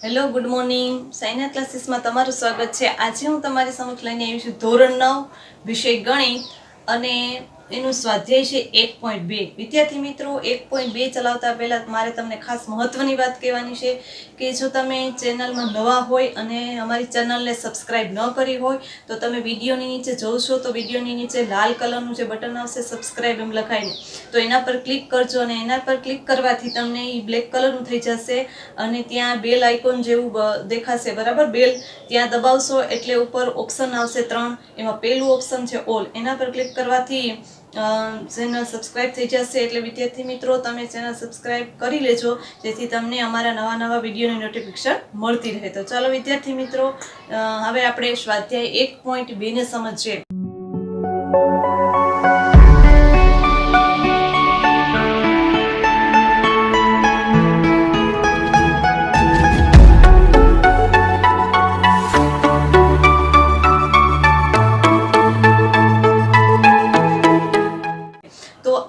Hello good morning Saina ક્લાસીસમાં તમારું સ્વાગત છે। આજે હું તમારી સમક્ષ લઈને આવી છું ધોરણ 9 વિષય ગણિત અને એનું સ્વાધ્યાય છે 1.2। વિદ્યાર્થી મિત્રો 1.2 ચલાવતા પહેલા મારે તમને ખાસ મહત્વની વાત કહેવાની છે કે જો તમે ચેનલમાં નવા હોય અને અમારી ચેનલને સબસ્ક્રાઇબ ન કરી હોય તો તમે વિડીયોની નીચે જોશો તો વિડીયોની નીચે લાલ કલરનું જે બટન આવશે સબસ્ક્રાઇબ એમ લખાઈને, તો એના પર ક્લિક કરજો અને એના પર ક્લિક કરવાથી તમને એ બ્લેક કલરનું થઈ જશે અને ત્યાં બેલ આઇકોન જેવું દેખાશે, બરાબર। બેલ ત્યાં દબાવશો એટલે ઉપર ઓપ્શન આવશે 3, એમાં પહેલું ઓપ્શન છે ઓલ, એના પર ક્લિક કરવાથી ચેનલ સબસ્ક્રાઇબ થઈ જશે। એટલે વિદ્યાર્થી મિત્રો તમે ચેનલ સબસ્ક્રાઇબ કરી લેજો જેથી તમને અમારા નવા વિડીયોની નોટિફિકેશન મળતી રહે। તો ચાલો વિદ્યાર્થી મિત્રો હવે આપણે સ્વાધ્યાય 1.2 ને સમજીએ।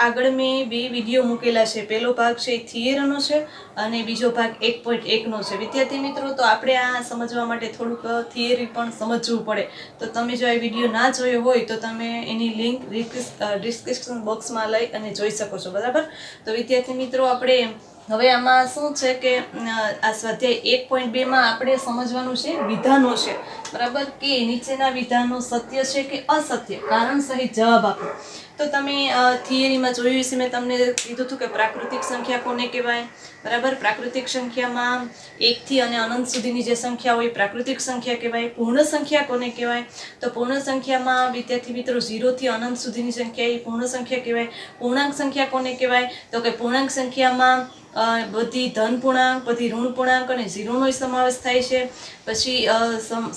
આગળ મેં બે વિડીયો મૂકેલા છે, પહેલો ભાગ છે થિયરીનો છે અને બીજો ભાગ 1.1 નો છે। વિદ્યાર્થી મિત્રો તો આપણે આ સમજવા માટે થોડુંક થિયરી પણ સમજવું પડે, તો તમે જો આ વિડીયો ના જોયો હોય તો તમે એની લિંક ડિસ્ક્રિપ્શન બોક્સમાં લઈ અને જોઈ શકો છો, બરાબર। તો વિદ્યાર્થી મિત્રો આપણે હવે આમાં શું છે કે આ સ્વાધ્યાય 1.2 માં આપણે સમજવાનું છે વિધાનો છે, બરાબર, કે નીચેના વિધાનો સત્ય છે કે અસત્ય, કારણ સહિત જવાબ આપો। તો તમે થિયરીમાં જોયું છે, મેં તમને કીધું હતું કે પ્રાકૃતિક સંખ્યા કોને કહેવાય, બરાબર। પ્રાકૃતિક સંખ્યામાં 1 થી અને અનંત સુધીની જે સંખ્યા હોય પ્રાકૃતિક સંખ્યા કહેવાય। પૂર્ણ સંખ્યા કોને કહેવાય, તો પૂર્ણ સંખ્યામાં વિદ્યાર્થી મિત્રો 0 થી અનંત સુધીની સંખ્યા એ પૂર્ણ સંખ્યા કહેવાય। પૂર્ણાંક સંખ્યા કોને કહેવાય, તો કે પૂર્ણાંક સંખ્યામાં બધી ધન પૂર્ણાંક, બધી ઋણ પૂર્ણાંક અને 0 નો સમાવેશ થાય છે। પછી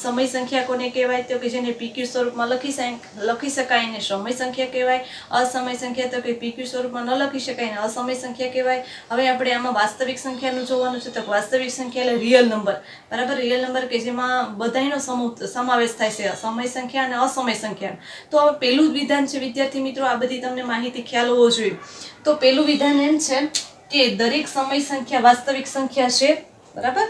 સમય સંખ્યા કોને કહેવાય, તો કે જેને પીક્યુ સ્વરૂપમાં લખી શકાય એને સમય સંખ્યા કહેવાય। અસમય સંખ્યા તો કે પીક્યુ સ્વરૂપમાં ન લખી શકાય ને અસમય સંખ્યા કહેવાય। હવે આપણે આમાં વાસ્તવિક સંખ્યાનું જોવાનું છે, તો વાસ્તવિક સંખ્યા એટલે રિયલ નંબર, બરાબર, રિયલ નંબર કે જેમાં બધાનો સમાવેશ થાય છે, સમય સંખ્યા અને અસમય સંખ્યા। તો હવે પહેલું વિધાન છે વિદ્યાર્થી મિત્રો, આ બધી તમને માહિતી ખ્યાલ હોવો જોઈએ। તો પહેલું વિધાન એમ છે કે દરેક સમય સંખ્યા વાસ્તવિક સંખ્યા છે, બરાબર।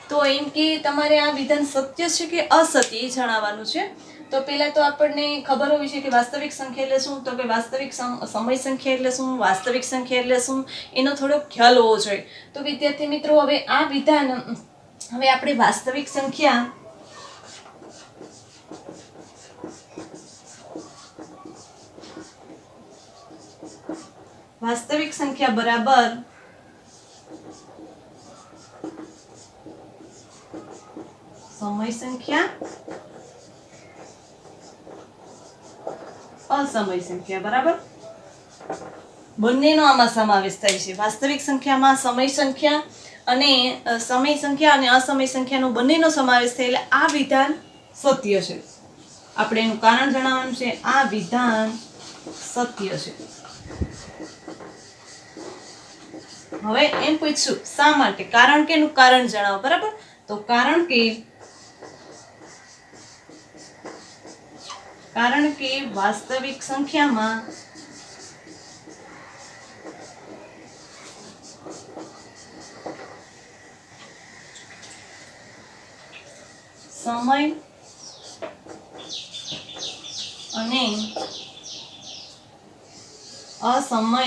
તો એમ કે તમારે આ વિધાન સત્ય છે કે અસત્ય એ જણાવવાનું છે। તો પહેલા તો આપણને ખબર હોવી છે કે વાસ્તવિક સંખ્યા એટલે શું, તો કે વાસ્તવિક સમય સંખ્યા એટલે શું, વાસ્તવિક સંખ્યા એટલે શું, એનો થોડો ખ્યાલ હોવો જોઈએ। તો વિદ્યાર્થી મિત્રો હવે આ વિધાન, હવે આપણે વાસ્તવિક સંખ્યા બરાબર સમય સંખ્યા અસમય સંખ્યા, બરાબર, બંનેનો આમાં સમાવેશ થાય છે। વાસ્તવિક સંખ્યામાં સમય સંખ્યા અને અસમય સંખ્યાનો બંનેનો સમાવેશ થાય એટલે આ વિધાન સત્ય છે। આપણે એનું કારણ જણાવવાનું છે, આ વિધાન સત્ય છે। હવે એમ પૂછશું શા માટે, કારણ કે એનું કારણ જણાવો, બરાબર। તો કારણ કે વાસ્તવિક સંખ્યામાં સમય અને અસમય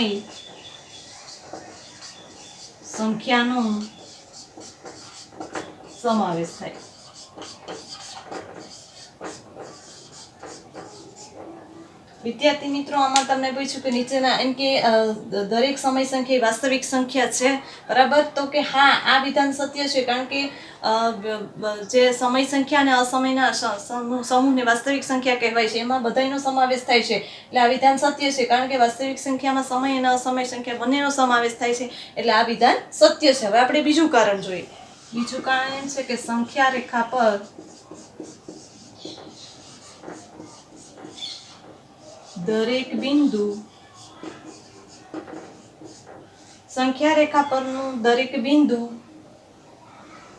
સંખ્યાનો સમાવેશ થાય। વિદ્યાર્થી મિત્રો આમાં તમને પૂછ્યું કે નીચેના એમ કે દરેક સમય સંખ્યા વાસ્તવિક સંખ્યા છે, બરાબર। તો કે હા, આ વિધાન સત્ય છે, કારણ કે જે સમય સંખ્યા અને અસમયના સમૂહને વાસ્તવિક સંખ્યા કહેવાય છે, એમાં બધાનો સમાવેશ થાય છે, એટલે આ વિધાન સત્ય છે, કારણ કે વાસ્તવિક સંખ્યામાં સમય અને અસમય સંખ્યા બંનેનો સમાવેશ થાય છે, એટલે આ વિધાન સત્ય છે। હવે આપણે બીજું કારણ જોઈએ। બીજું કારણ એમ છે કે સંખ્યા રેખા પર દરેક બિંદુ, સંખ્યા રેખા પરનું દરેક બિંદુ,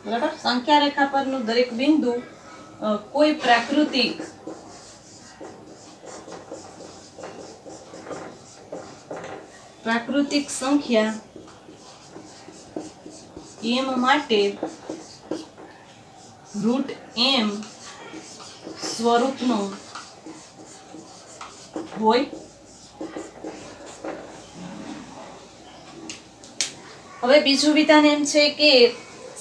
બરાબર, સંખ્યા રેખા પરનું દરેક બિંદુ કોઈ પ્રાકૃતિક પ્રાકૃતિક સંખ્યા m માટે રૂટ એમ સ્વરૂપનો હોય. હવે બીજું વિધાન એમ છે કે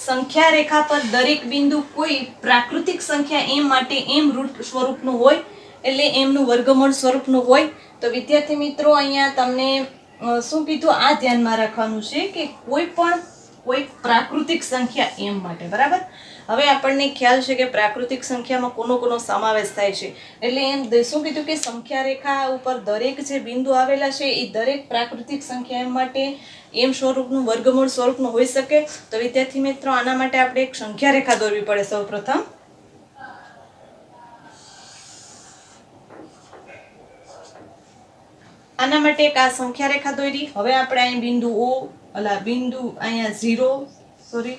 સંખ્યા રેખા પર દરેક બિંદુ કોઈ પ્રાકૃતિક સંખ્યા એમ માટે એમ રૂટ સ્વરૂપનું હોય, એટલે એમનું વર્ગમૂળ સ્વરૂપનું હોય. તો વિદ્યાર્થી મિત્રો અહીંયા તમને શું કીધું આ ધ્યાનમાં રાખવાનું છે કે કોઈ પ્રાકૃતિક સંખ્યા એમ માટે, બરાબર. હવે આપણને ખ્યાલ છે કે પ્રાકૃતિક સંખ્યામાં કોનો સમાવેશ થાય છે, એટલે એમ શું કીધું કે સંખ્યા રેખા ઉપર દરેક જે બિંદુ આવેલા છે એ દરેક પ્રાકૃતિક સંખ્યા એમ માટે એમ સ્વરૂપનું વર્ગમૂળ સ્વરૂપનું હોઈ શકે. તો વિદ્યાર્થી મિત્રો આના માટે આપણે એક સંખ્યા રેખા દોરવી પડે. સૌપ્રથમ આના માટે એક આ સંખ્યા રેખા દોરી. હવે આપણે અહીં બિંદુ ઓ બિંદુ અહીંયા 0 સોરી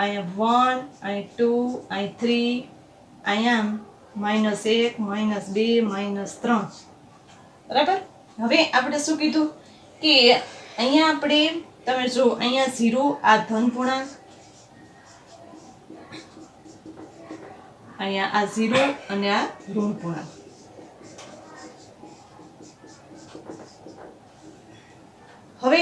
અહીંયા 1 અહીં 2 અહીં 3 અહીંયા -1 -2 -3, બરાબર. હવે આપણે શું કીધું કે અહીંયા આપણે તમે જો અહીંયા 0 આ ધન પૂર્ણાંક, અહીંયા આ 0 અને આ ઋણ પૂર્ણાંક. હવે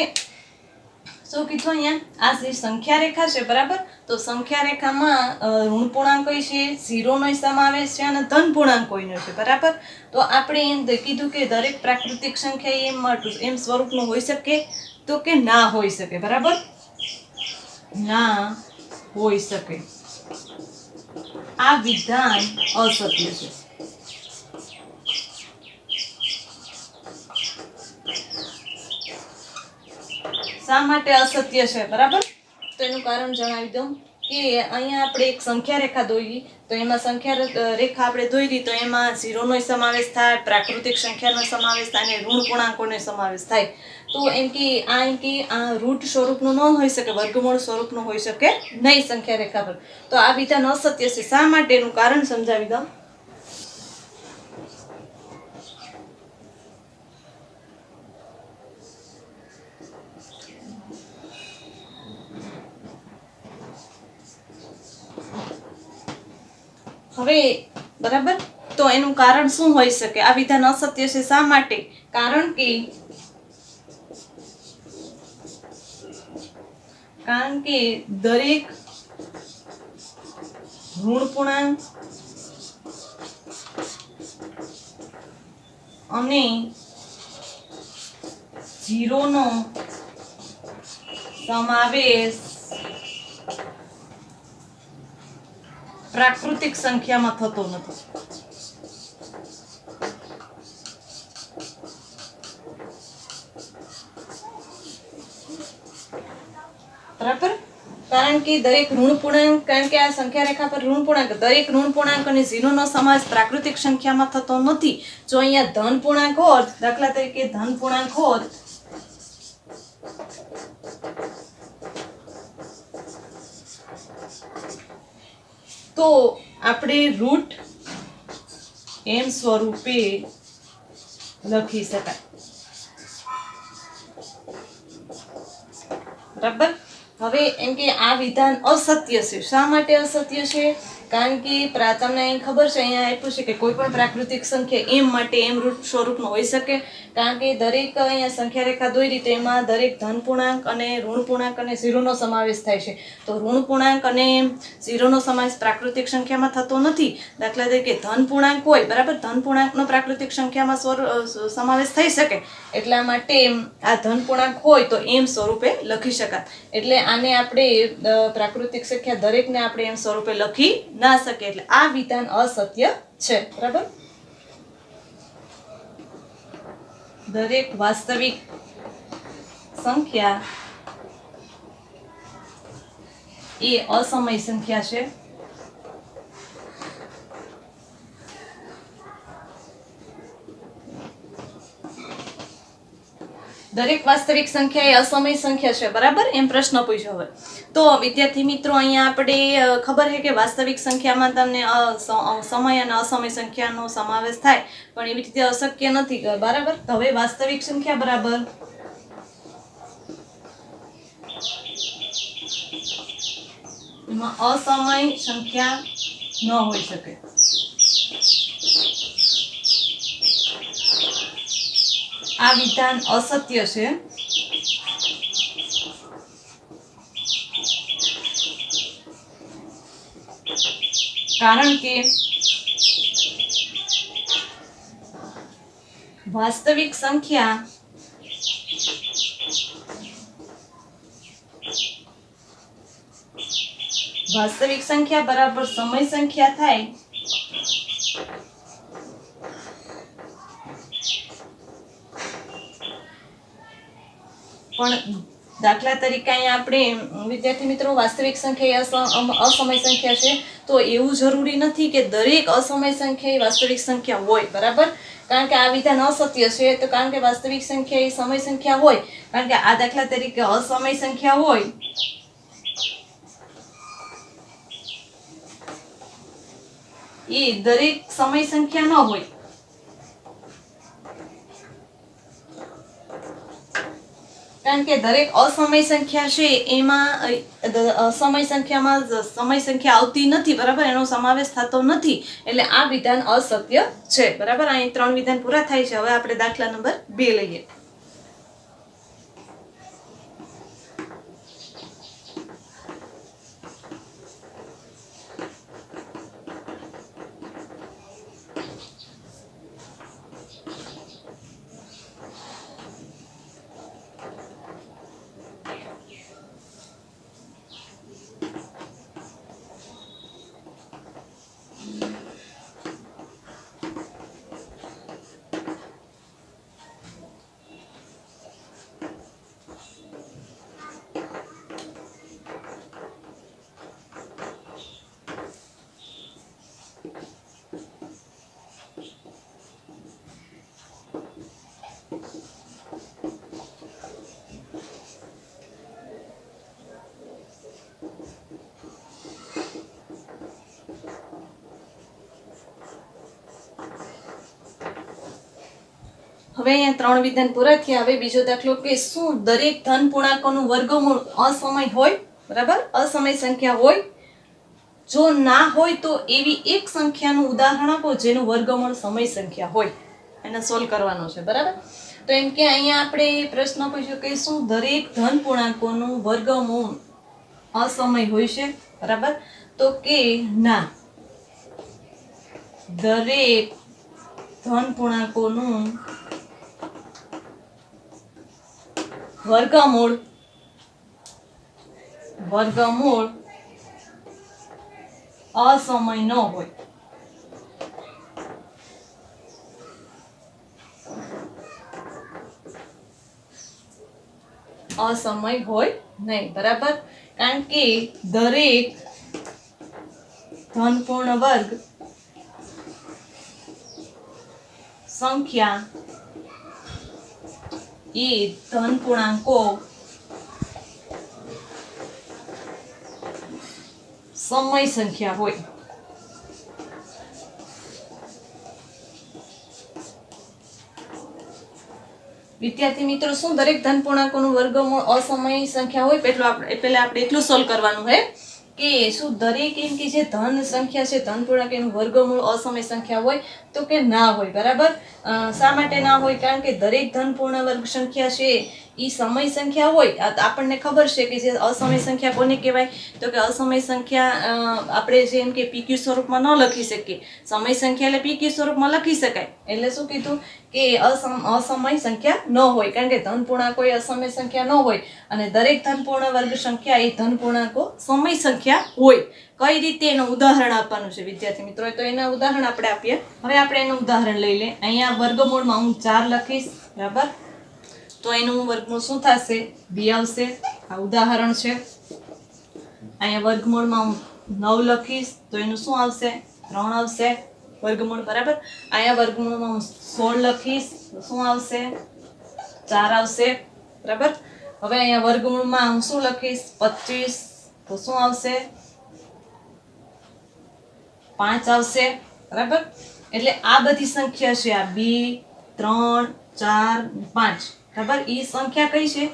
શું કીધું અહીંયા આ જે સંખ્યા રેખા છે, બરાબર. તો સંખ્યા રેખામાં ઋણ પૂર્ણાંક છે, 0 નો સમાવેશ છે અને ધન પૂર્ણાંક કોઈનો છે, બરાબર. તો આપણે એમ કીધું કે દરેક પ્રાકૃતિક સંખ્યા એમ સ્વરૂપનું હોઈ શકે, તો કે ના હોઈ શકે, બરાબર. ના હોઈ શકે. આ વિધાન અસત્ય છે. શા માટે અસત્ય છે, બરાબર. તો એનું કારણ જણાવી દઉં કે અહીંયા આપણે એક સંખ્યા રેખા દોરી, તો એમાં સંખ્યા રેખા આપણે દોરી તો એમાં 0 નો સમાવેશ થાય, પ્રાકૃતિક સંખ્યાનો સમાવેશ થાય અને ઋણ પૂર્ણાંકોનો સમાવેશ થાય. તો એમ કે આ રૂટ સ્વરૂપનું ન હોઈ શકે, વર્ગમૂળ સ્વરૂપનું હોઈ શકે નહીં સંખ્યા રેખા પર. તો આ વિધાન અસત્ય છે. શા માટે એનું કારણ સમજાવી દઉં. હવે બરાબર, તો એનું કારણ શું હોઈ શકે? આ વિધાન અસત્ય છે. શા માટે? કારણ કે દરેક ઋણ પૂર્ણાંક અને 0 નો સમાવેશ પ્રાકૃતિક સંખ્યામાં થતો નથી. બરાબર, કારણ કે દરેક ઋણ પૂર્ણાંક, કારણ કે આ સંખ્યા રેખા પર ઋણ પૂર્ણાંક, દરેક ઋણ પૂર્ણાંક અને 0 નો સમાવેશ પ્રાકૃતિક સંખ્યામાં થતો નથી. જો અહીંયા ધન પૂર્ણાંક હોત, દાખલા તરીકે ધન પૂર્ણાંક હોત, તો આપણે રૂટ એમ સ્વરૂપે લખી શકાય. બરાબર. હવે એમ કે આ વિધાન અસત્ય છે. શા માટે અસત્ય છે? કારણ કે તમને અહીં ખબર છે, અહીંયા આપ્યું છે કે કોઈ પણ પ્રાકૃતિક સંખ્યા એમ માટે એમ રૂટ સ્વરૂપનું હોઈ શકે. કારણ કે દરેક અહીંયા સંખ્યા રેખા દોરી તો એમાં દરેક ધન પૂર્ણાંક અને ઋણ પૂર્ણાંક અને 0 નો સમાવેશ થાય છે. તો ઋણ પૂર્ણાંક અને 0 નો સમાવેશ પ્રાકૃતિક સંખ્યામાં થતો નથી. દાખલા તરીકે ધન પૂર્ણાંક હોય, બરાબર, ધન પૂર્ણાંકનો પ્રાકૃતિક સંખ્યામાં સમાવેશ થઈ શકે. એટલા માટે આ ધન પૂર્ણાંક હોય તો એમ સ્વરૂપે લખી શકાય. એટલે આને આપણે પ્રાકૃતિક સંખ્યા દરેકને આપણે એમ સ્વરૂપે લખી ના શકે. એટલે આ વિધાન અસત્ય છે. બરાબર. દરેક વાસ્તવિક સંખ્યા એ અસમય સંખ્યા છે. દરેક વાસ્તવિક સંખ્યા એ અસમય સંખ્યા છે. બરાબર, એમ પ્રશ્ન પૂછ્યો. હવે તો વિદ્યાર્થી મિત્રો અહીંયા આપણે ખબર છે કે વાસ્તવિક સંખ્યામાં તમને સમય અને અસમય સંખ્યાનો સમાવેશ થાય, પણ એવી રીતે અશક્ય નથી. બરાબર. હવે વાસ્તવિક સંખ્યા બરાબર એમાં અસમય સંખ્યા ન હોઈ શકે. આ વિધાન અસત્ય છે. કારણ કે વાસ્તવિક સંખ્યા બરાબર સમય સંખ્યા થાય પણ દાખલા તરીકે અહીંયા આપણે વિદ્યાર્થી મિત્રો વાસ્તવિક સંખ્યા એ અસમય સંખ્યા છે, તો એવું જરૂરી નથી કે દરેક અસમય સંખ્યા એ વાસ્તવિક સંખ્યા હોય. બરાબર, કારણ કે આ વિધાન અસત્ય છે. તો કારણ કે વાસ્તવિક સંખ્યા એ સમય સંખ્યા હોય, કારણ કે આ દાખલા તરીકે અસમય સંખ્યા હોય એ દરેક સમય સંખ્યા ન હોય. કારણ કે દરેક અસમય સંખ્યા છે એમાં અસમય સંખ્યામાં સમય સંખ્યા આવતી નથી. બરાબર, એનો સમાવેશ થતો નથી. એટલે આ વિધાન અસત્ય છે. બરાબર, અહીં 3 વિધાન પૂરા થાય છે. હવે આપણે દાખલા નંબર 2 લઈએ. હવે અહીંયા 3 વિધાન પૂરા થયા. હવે બીજો દાખલો કે શું દરેક ધન પૂર્ણાંકોનું વર્ગમૂળ અસમય હોય? બરાબર, અસમય સંખ્યા હોય. જો ના હોય તો એવી એક સંખ્યાનું ઉદાહરણ આપો જેનું વર્ગમૂળ સમય સંખ્યા હોય. એને સોલ્વ કરવાનો છે. બરાબર, તો એમ કે અહીંયા આપણે પ્રશ્ન પૂછ્યો કે શું દરેક ધન પૂર્ણાંકોનું વર્ગમૂળ અસમય હોય છે? બરાબર, તો કે ના, દરેક ધન પૂર્ણાંકોનું વર્ગમૂળ અસમય ન હોય. અસમય હોય નહીં. બરાબર, કારણ કે દરેક ધનપૂર્ણ વર્ગ સંખ્યા એ ધન પૂર્ણાંકો સમય સંખ્યા હોય. વિદ્યાર્થી મિત્રો, શું દરેક ધન પૂર્ણાંકોનું વર્ગમૂળ અસમય સંખ્યા હોય? પહેલા આપણે એટલું સોલ્વ કરવાનું છે કે શું દરેક એમ કે જે ધન સંખ્યા છે ધન પૂર્ણાંક એનું વર્ગમૂળ અસમય સંખ્યા હોય? તો કે ના હોય. બરાબર, શા માટે ના હોય? કારણ કે દરેક ધન પૂર્ણ વર્ગ સંખ્યા છે એ સમય સંખ્યા હોય. આપણને ખબર છે કે જે અસમય સંખ્યા કોને કહેવાય? તો કે અસમય સંખ્યા આપણે જેમ કે પીક્યુ સ્વરૂપમાં ન લખી શકીએ. સમય સંખ્યા એટલે પીક્યુ સ્વરૂપમાં લખી શકાય. એટલે શું કીધું કે અસમય સંખ્યા ન હોય, કારણ કે ધન પૂર્ણાંકો એ અસમય સંખ્યા ન હોય અને દરેક ધન પૂર્ણ વર્ગ સંખ્યા એ ધન પૂર્ણાંકો સમય સંખ્યા હોય. કઈ રીતે એનું ઉદાહરણ આપવાનું છે વિદ્યાર્થી મિત્રો? તો એના ઉદાહરણ આપણે આપીએ. હવે આપણે એનું ઉદાહરણ લઈ લે. અહીંયા વર્ગમૂળમાં હું 4 લખીશ. બરાબર, તો એનું વર્ગમૂળ શું થશે? 2 આવશે. આ ઉદાહરણ છે. અહીંયા વર્ગમૂળમાં હું 9 લખીશ તો એનું શું આવશે? 3 આવશે વર્ગમૂળ. બરાબર, અહીંયા વર્ગમૂળમાં હું 16 લખીશ તો શું આવશે? 4 આવશે. બરાબર, હવે અહીંયા વર્ગમૂળમાં હું શું લખીશ? 25 તો શું આવશે? 5 આવશે. બરાબર, એટલે આ બધી સંખ્યા છે, આ 2 3 4 5. બરાબર, એ સંખ્યા કઈ છે?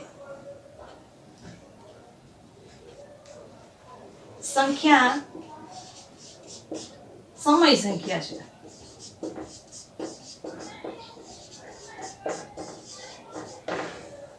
સંખ્યા સમય સંખ્યા છે.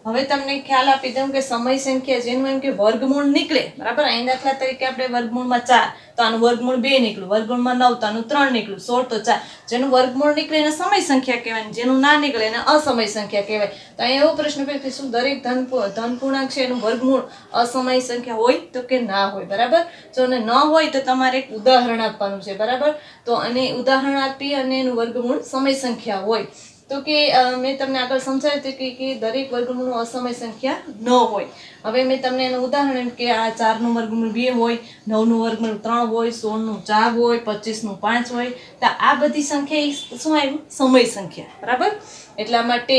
હવે તમને ખ્યાલ આપી દઉં કે સમય સંખ્યા જેનું એમ કે વર્ગમૂળ નીકળે, બરાબર. અહીં દાખલા તરીકે આપણે વર્ગમૂળમાં 4 તો આનું વર્ગમૂળ 2 નીકળ્યું, વર્ગમૂળમાં 9 તો આનું 3 નીકળ્યું, 16 તો 4. જેનું વર્ગમૂળ નીકળે એને સમય સંખ્યા કહેવાય, જેનું ના નીકળે એને અસમય સંખ્યા કહેવાય. તો અહીં એવો પ્રશ્ન પૂછે શું દરેક ધન પૂર્ણાંક છે એનું વર્ગમૂળ અસમય સંખ્યા હોય તો કે ના હોય, બરાબર. જો ન હોય તો તમારે એક ઉદાહરણ આપવાનું છે, બરાબર. તો અને ઉદાહરણ આપી અને એનું વર્ગમૂળ સમય સંખ્યા હોય તો કે મેં તમને આગળ સમજાવ્યું હતું કે દરેક વર્ગમૂળનું અસમય સંખ્યા ન હોય. હવે મેં તમને એનું ઉદાહરણ એમ કે આ 4 નું વર્ગમૂળ 2 હોય, 9 નું વર્ગમૂળ 3 હોય, 16 નું 4 હોય, 25 નું 5 હોય. તો આ બધી સંખ્યા શું આવ્યું? સમય સંખ્યા, બરાબર. એટલા માટે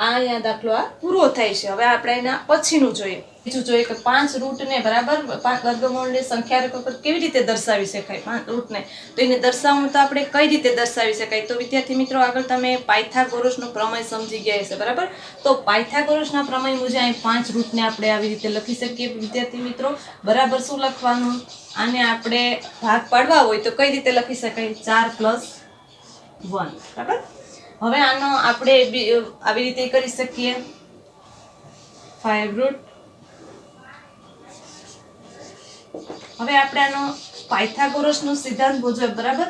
આ દાખલો આ પૂરો થાય છે. હવે આપણે એના પછીનું જોઈએ. બીજું જોઈએ કે 5 રૂટને, બરાબર, 5 વર્ગમૂળની સંખ્યા રેખા પર કેવી રીતે દર્શાવી શકાય 5 રૂટને? તો એને દર્શાવવું તો આપણે કઈ રીતે દર્શાવી શકાય? તો વિદ્યાર્થી મિત્રો આગળ તમે પાયથાગોરસનો પ્રમેય સમજી ગયા હશે, બરાબર. તો પાયથાગોરસના પ્રમેય મુજબ અહીં 5 રૂટને આપણે આવી રીતે લખી શકીએ વિદ્યાર્થી મિત્રો. બરાબર. શું લખવાનું? આને આપણે ભાગ પાડવા હોય તો કઈ રીતે લખી શકાય? 4 + 1, બરાબર. હવે આનો આપણે આવી રીતે કરી શકીએ 5 રૂટ. હવે આપણે આનો પાયથાગોરસનો સિદ્ધાંત મુજબ, બરાબર,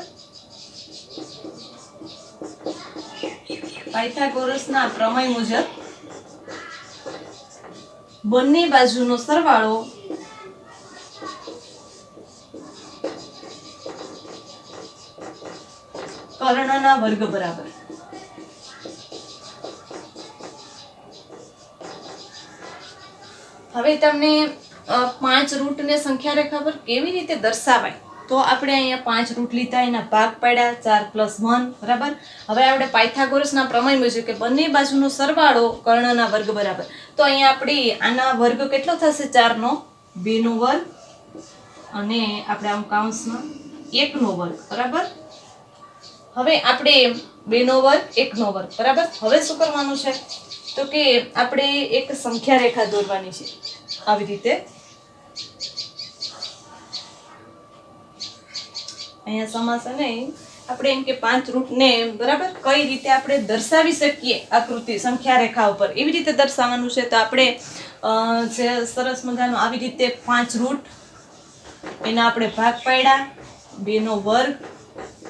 પાયથાગોરસના પ્રમેય મુજબ બંને બાજુનો સરવાળો કર્ણના વર્ગ બરાબર. હવે તમને 5 રૂટને સંખ્યા રેખા પર કેવી રીતે દર્શાવાય? તો આપણે અહીંયા 5 રૂટ લીધા, એના ભાગ પાડ્યા 4 + 1, બરાબર. હવે આપણે પાયથાગોરસના પ્રમેય મુજબ કે બંને બાજુનો સરવાળો કર્ણના વર્ગ બરાબર. તો અહીંયા આપણે આના વર્ગ કેટલો થશે? 4 નો 2 નો વર્ગ અને આપણે આમ કૌંસમાં 1 નો વર્ગ, બરાબર. હવે આપણે 2 નો વર્ગ 1 નો વર્ગ, બરાબર. હવે શું કરવાનું છે? તો કે આપણે એક સંખ્યા રેખા દોરવાની છે આવી રીતે. અહીંયા સમાસ નહીં, આપણે એમ કે 5 રૂટને, બરાબર, કઈ રીતે આપણે દર્શાવી શકીએ આકૃતિ સંખ્યા રેખા ઉપર, એવી રીતે દર્શાવવાનું છે. તો આપણે જે સરસ મજાનું આવી રીતે 5 રૂટ, એના આપણે ભાગ પાડ્યા 2 નો વર્ગ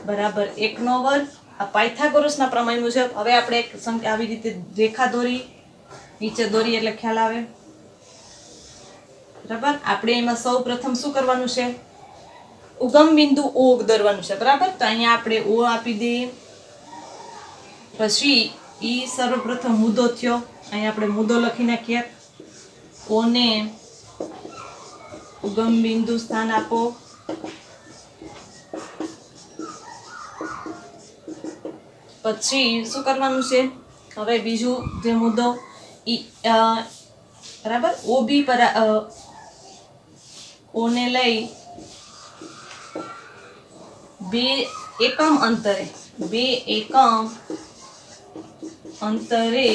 બરાબર 1 નો વર્ગ. આ પાયથાગોરસના પ્રમેય મુજબ. હવે આપણે એક સંખ્યા આવી રીતે રેખા દોરી, નીચે દોરી એટલે ખ્યાલ આવે, બરાબર. આપણે એમાં સૌ પ્રથમ શું કરવાનું છે? ઉગમ બિંદુ O દોરવાનું છે, બરાબર. તો અહીંયા આપણે O આપી દઈએ. પછી ઈ સર્વપ્રથમ મુદ્દો થયો, અહીંયા આપણે મુદ્દો લખી નાખીએ. O ને ઉગમ બિંદુ સ્થાન આપો. પછી શું કરવાનું છે? હવે બીજું જે મુદ્દો બરાબર, OB પર O ને લઈ 2 એકમ અંતરે, 2 એકમ અંતરે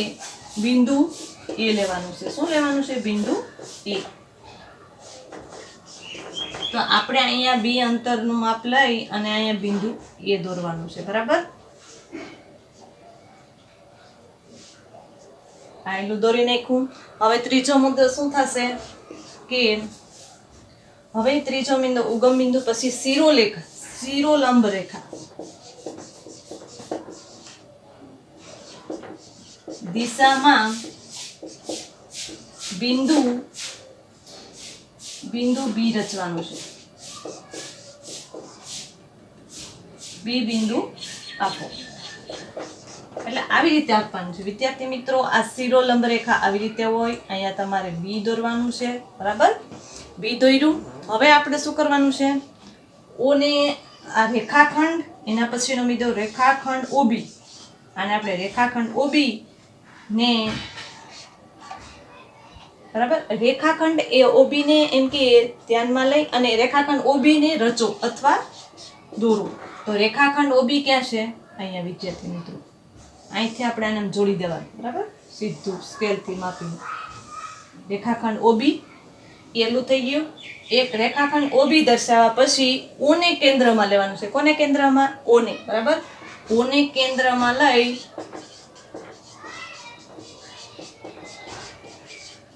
બિંદુ A લેવાનું છે. શું લેવાનું છે? બિંદુ A. તો આપણે અહીંયા 2 અંતરનું માપ લઈ અને અહીંયા બિંદુ A દોરવાનું છે, બરાબર. આયલું દોરી નાખ્યું. હવે ત્રીજો મુદ્દો શું થશે કે હવે ત્રીજો બિંદુ ઉગમ બિંદુ પછી શિરોલંબ રેખા, દિશામાં બિંદુ B રચવાનું છે. B બિંદુ આપો એટલે આવી રીતે આપવાનું છે વિદ્યાર્થી મિત્રો. આ શિરોલંબ રેખા આવી રીતે હોય, અહીંયા તમારે B દોરવાનું છે, બરાબર. B દોર્યું. હવે આપણે શું કરવાનું છે? O ને આ રેખાખંડ, એના પછીનો બીજો રેખાખંડ OB, અને આપણે રેખાખંડ OB ને, બરાબર, રેખાખંડ એ OB ને એમ કે ધ્યાનમાં લઈ અને રેખાખંડ OB ને રચો અથવા દોરો. તો રેખાખંડ OB ક્યાં છે? અહીંયા વિદ્યાર્થી મિત્રો. અહીંથી આપણે આને જોડી દેવાનું, બરાબર, સીધું સ્કેલથી માપીને. રેખાખંડ OB એલું થઈ ગયું. એક રેખાખંડ ઓબી દર્શાવવા પછી ઓને કેન્દ્રમાં લેવાનું છે. કોને કેન્દ્રમાં? ઓને. બરાબર. ઓને કેન્દ્રમાં લઈ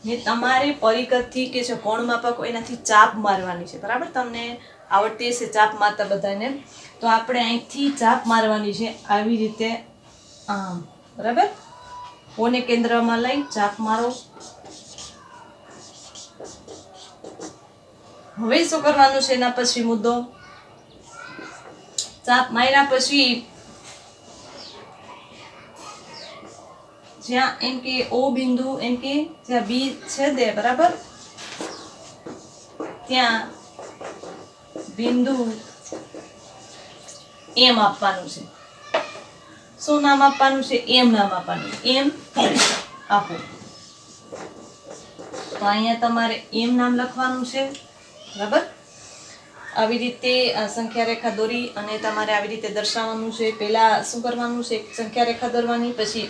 ને તમારે પરિકરથી કે જે કોણ માપક હોય એનાથી ચાપ મારવાની છે. બરાબર. તમને આવડતી હશે ચાપ મારતા બધાને. તો આપણે અહીંથી ચાપ મારવાની છે આવી રીતે આમ. બરાબર. ઓને કેન્દ્રમાં લઈ ચાપ મારો. હવે શું કરવાનું છે એના પછી મુદ્દો, ચાપ માર્યા પછી જ્યાં એમ કે ઓ બિંદુ એમ કે જ્યાં બી છેદે, બરાબર, ત્યાં બિંદુ એમ આપવાનું છે. શું નામ આપવાનું છે? એમ નામ આપવાનું છે. એમ આપો. તો અહીંયા તમારે એમ નામ લખવાનું છે. બરાબર. આવી રીતે સંખ્યા રેખા દોરી અને તમારે આવી રીતે દર્શાવવાનું છે. પહેલા શું કરવાનું છે? સંખ્યા રેખા દોરવાની, પછી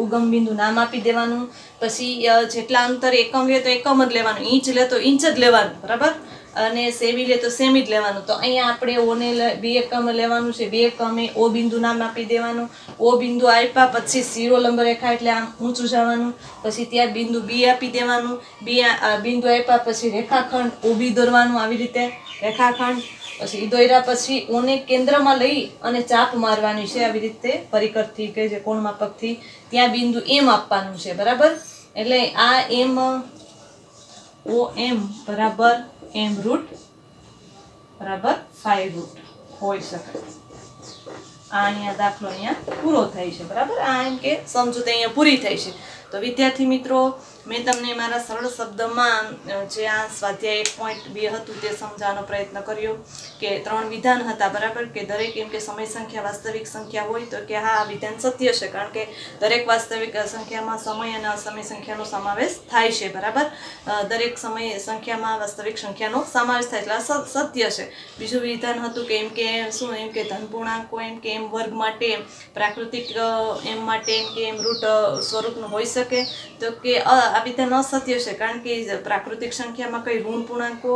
ઉગમ બિંદુ નામ આપી દેવાનું, પછી જેટલા અંતર એકમ લે તો એકમ જ લેવાનું, ઇંચ લે તો ઇંચ જ લેવાનું. બરાબર. અને સેમી લે તો સેમી જ લેવાનું. તો અહીંયા આપણે ઓને 2 એકમ લેવાનું છે. 2 એકમે ઓ બિંદુ નામ આપી દેવાનું. ઓ બિંદુ આપ્યા પછી શીરો લંબ રેખા એટલે આમ ઊંચું જવાનું. પછી ત્યાં બિંદુ બી આપી દેવાનું. બિંદુ આપ્યા પછી રેખાખંડ ઓબી દોરવાનું. આવી રીતે રેખાખંડ પછી દોર્યા પછી ઓને કેન્દ્રમાં લઈ અને ચાપ મારવાની છે. આવી રીતે પરિકરથી કે જે કોણ માપકથી ત્યાં બિંદુ એમ આપવાનું છે. બરાબર. એટલે આ એમ ઓ એમ બરાબર એમ રૂટ બરાબર 5 રૂટ હોઈ શકે. આ અહીંયા દાખલો અહીંયા પૂરો થાય છે. બરાબર. આ એમ કે સમજૂતી અહીંયા પૂરી થાય છે. તો વિદ્યાર્થી મિત્રો, મેં તમને મારા સરળ શબ્દમાં જે આ સ્વાધ્યાય 1.2 હતું તે સમજાવવાનો પ્રયત્ન કર્યો કે 3 વિધાન હતા. બરાબર. કે દરેક એમ કે સમય સંખ્યા વાસ્તવિક સંખ્યા હોય તો કે હા, આ વિધાન સત્ય છે, કારણ કે દરેક વાસ્તવિક સંખ્યામાં સમય અને અસમય સંખ્યાનો સમાવેશ થાય છે. બરાબર. દરેક સમય સંખ્યામાં વાસ્તવિક સંખ્યાનો સમાવેશ થાય એટલે આ સત્ય છે. બીજું વિધાન હતું કે એમ કે શું, એમ કે ધન પૂર્ણાંકો એમ કે એમ વર્ગ માટે પ્રાકૃતિક એમ માટે એમ કે એમ રૂટ સ્વરૂપનું હોઈ શકે. તો કે આ વિધાન અસત્ય છે, કારણ કે પ્રાકૃતિક સંખ્યામાં કઈ ઋણ પૂર્ણાંકો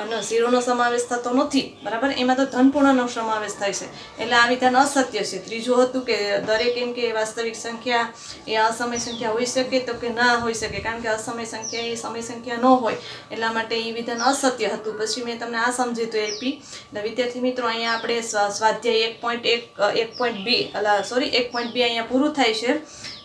અને ઝીરોનો સમાવેશ થતો નથી. બરાબર. એમાં તો ધન પૂર્ણનો સમાવેશ થાય છે, એટલે આ વિધાન અસત્ય છે. ત્રીજું હતું કે દરેક એમ કે વાસ્તવિક સંખ્યા એ અસમય સંખ્યા હોઈ શકે. તો કે ના હોઈ શકે, કારણ કે અસમય સંખ્યા એ સમય સંખ્યા ન હોય, એટલા માટે એ વિધાન અસત્ય હતું. પછી મેં તમને આ સમજીતું આપી. એટલે વિદ્યાર્થી મિત્રો, અહીંયા આપણે સ્વાધ્યાય 1.2 અહીંયા પૂરું થાય છે.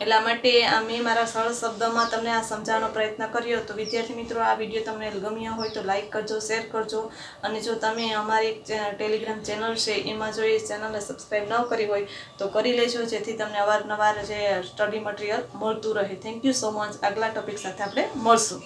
એટલા માટે મેં મારા સરળ શબ્દમાં તમને આ સમજાવવાનો પ્રયત્ન કર્યો. તો વિદ્યાર્થી મિત્રો, આ વિડીયો તમને ગમ્યો હોય તો લાઈક કરજો, શેર કરજો, અને જો તમે અમારી ટેલિગ્રામ ચેનલ છે એમાં જો એ ચેનલને સબસ્ક્રાઈબ ન કરી હોય તો કરી લેજો, જેથી તમને અવારનવાર જે સ્ટડી મટીરિયલ મળતું રહે. Thank you so much. આગલા ટોપિક સાથે આપણે મળશું.